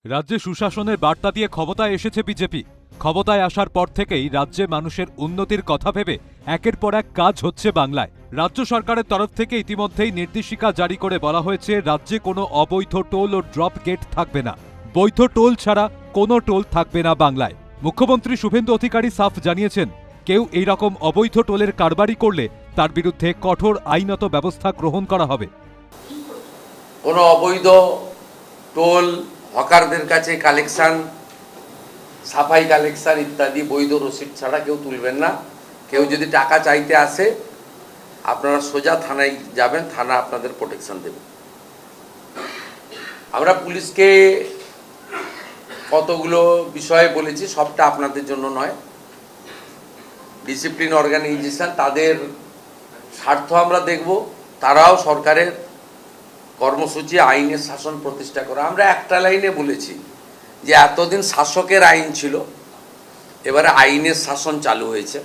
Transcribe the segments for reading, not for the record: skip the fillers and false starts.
রাজ্যে সুশাসনের বার্তা দিয়ে ক্ষমতায় এসেছে বিজেপি। ক্ষমতায় আসার পর থেকেই রাজ্যে মানুষের উন্নতির কথা ভেবে একের পর এক কাজ হচ্ছে বাংলায়। রাজ্য সরকারের তরফ থেকে ইতিমধ্যেই নির্দেশিকা জারি করে বলা হয়েছে, রাজ্যে কোনো অবৈধ টোল ও ড্রপ গেট থাকবে না। বৈধ টোল ছাড়া কোনো টোল থাকবে না বাংলায়। মুখ্যমন্ত্রী শুভেন্দু অধিকারী সাফ জানিয়েছেন, কেউ এই রকম অবৈধ টোলের কারবারি করলে তার বিরুদ্ধে কঠোর আইনত ব্যবস্থা গ্রহণ করা হবে। কোনো অবৈধ টোল, হকারদের কাছে কালেকশন, সাফাই কালেকশন ইত্যাদি বৈধ রসিদ ছাড়া কেউ তুলবেন না। কেউ যদি টাকা চাইতে আসে, আপনারা সোজা থানায় যাবেন, থানা আপনাদের প্রোটেকশন দেবে। আমরা পুলিশকে কতগুলো বিষয়ে বলেছি, সবটা আপনাদের জন্য নয়। ডিসিপ্লিন অর্গানাইজেশন, তাদের স্বার্থ আমরা দেখব। তারাও সরকারের কর্মসূচি আইনের শাসন প্রতিষ্ঠা করা। আমরা একটা লাইনে বলেছি যে এতদিন শাসকের আইন ছিল, এবারে আইনের শাসন চালু হয়েছে।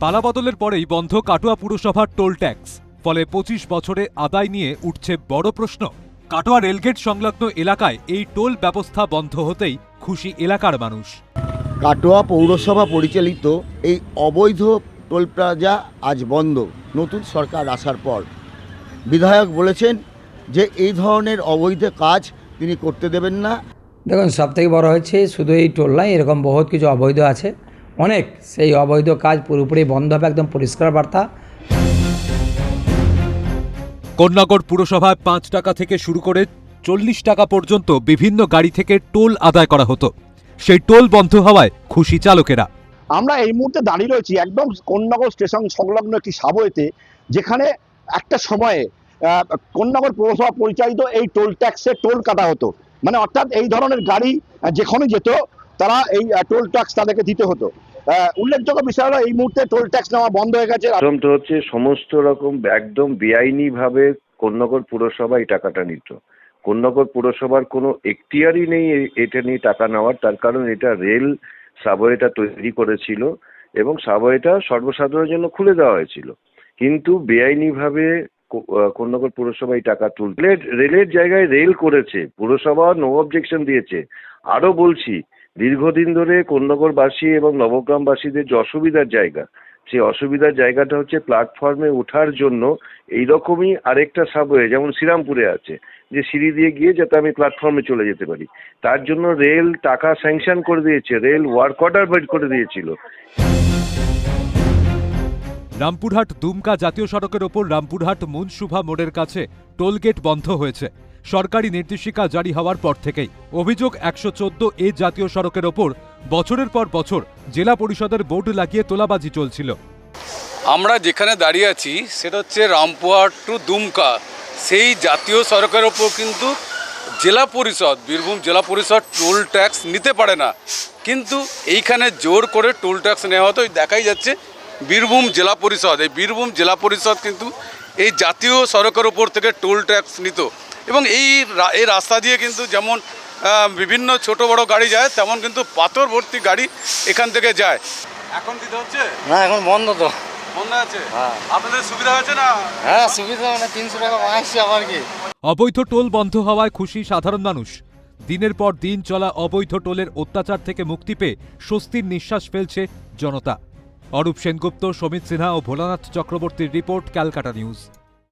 পালাবদলের পরেই বন্ধ কাটোয়া পুরসভার টোল ট্যাক্স। ফলে 25 বছরে আদায় নিয়ে উঠছে বড় প্রশ্ন। কাটোয়া রেলগেট সংলগ্ন এলাকায় এই টোল ব্যবস্থা বন্ধ হতেই খুশি এলাকার মানুষ। কাটোয়া পৌরসভা পরিচালিত এই অবৈধ টোল প্লাজা আজ বন্ধ। নতুন সরকার আসার পর বিধায়ক বলেছেন যে এই ধরনের অবৈধ কাজ তিনি করতে দেবেন না। দেখুন, সবথেকে বড় হচ্ছে শুধু এই টোল নয়, এরকম বহুত কিছু অবৈধ আছে অনেক। সেই অবৈধ কাজ পুরোপুরি বন্ধ হবে, একদম পরিষ্কার বার্তা। কোন্নগর পুরসভায় 5 টাকা থেকে শুরু করে 40 টাকা পর্যন্ত বিভিন্ন গাড়ি থেকে টোল আদায় করা হতো। সেই টোল বন্ধ হওয়ায় খুশি চালকেরা। আমরা এই মুহূর্তে দাঁড়িয়ে রয়েছি একদম কোন্নগর স্টেশন সংলগ্ন একটি সাবওয়েতে, যেখানে একটা সময়ে কোন্নগর পৌরসভা পরিচালিত এই টোল ট্যাক্সে টোল কাটা হতো। মানে অর্থাৎ এই ধরনের গাড়ি যেখানে যেত, তারা এই টোল ট্যাক্স তাদেরকে দিতে হতো। উল্লেখযোগ্য বিষয় হলো এই মুহূর্তে টোল ট্যাক্স নেওয়া বন্ধ হয়ে গেছে। প্রথমটা হচ্ছে সমস্ত রকম একদম বেআইনি ভাবে কোন্নগর পুরসভা এই টাকাটা নিত। কোন্নগর পুরসভার কোনো এখতিয়ারই নেই এটা নিয়ে টাকা নেওয়ার। তার কারণ এটা রেল সাবওয়েটা তৈরি করেছিল এবং সাবওয়েটা সর্বসাধারণের জন্য খুলে দেওয়া হয়েছিল, কিন্তু বেআইনি ভাবে কোন্নগর পুরসভা এই টাকা তুলতে রেলের জায়গায় রেল করেছে। পুরসভা নো অবজেকশন দিয়েছে। আরো বলছি, দীর্ঘদিন ধরে কোন্নগরবাসী এবং নবগ্রামবাসীদের যে অসুবিধার জায়গা, সেই অসুবিধার জায়গাটা হচ্ছে প্ল্যাটফর্মে ওঠার জন্য এইরকমই আরেকটা সাবওয়ে যেমন শ্রীরামপুরে আছে, যে সিঁড়ি দিয়ে গিয়ে যাতে আমি প্ল্যাটফর্মে চলে যেতে পারি। তার জন্য রেল টাকা স্যাংশন করে দিয়েছে, রেল ওয়ার্ক অর্ডার বের করে দিয়েছিল। রামপুরহাট দুমকা জাতীয় সড়কের ওপর রামপুরহাট মুনসুভা মোড়ের কাছে টোলগেট বন্ধ হয়েছে সরকারি নির্দেশিকা জারি হওয়ার পর থেকেই। অভিযোগ, 114 জাতীয় সড়কের ওপর বছরের পর বছর জেলা পরিষদের বোর্ড লাগিয়ে তোলাবাজি চলছিল। আমরা যেখানে দাঁড়িয়ে আছি সেটা হচ্ছে রামপুরহাট টু দুমকা, সেই জাতীয় সড়কের ওপর কিন্তু জেলা পরিষদ, বীরভূম জেলা পরিষদ টোল ট্যাক্স নিতে পারে না, কিন্তু এইখানে জোর করে টোল ট্যাক্স নেওয়া হতো। দেখাই যাচ্ছে বীরভূম জেলা পরিষদ, এই বীরভূম জেলা পরিষদ কিন্তু এই জাতীয় সড়কের ওপর থেকে টোল ট্যাক্স নিত। এবং এই রাস্তা দিয়ে কিন্তু যেমন বিভিন্ন ছোট বড় গাড়ি যায়, তেমন কিন্তু পাথর ভর্তি গাড়ি এখান থেকে যায়। এখন দিতে হচ্ছে না, এখন বন্ধ তো। বন্ধ আছে? আপনাদের সুবিধা হয়েছে না? হ্যাঁ, সুবিধা, মানে 300 টাকা আসছে আমার কি। অবৈধ টোল বন্ধ হওয়ায় খুশি সাধারণ মানুষ। দিনের পর দিন চলা অবৈধ টোলের অত্যাচার থেকে মুক্তি পেয়ে স্বস্তির নিঃশ্বাস ফেলছে জনতা। অরূপ সেনগুপ্ত, সমিত সিনহা ও ভোলানাথ চক্রবর্তীর রিপোর্ট, ক্যালকাটা নিউজ।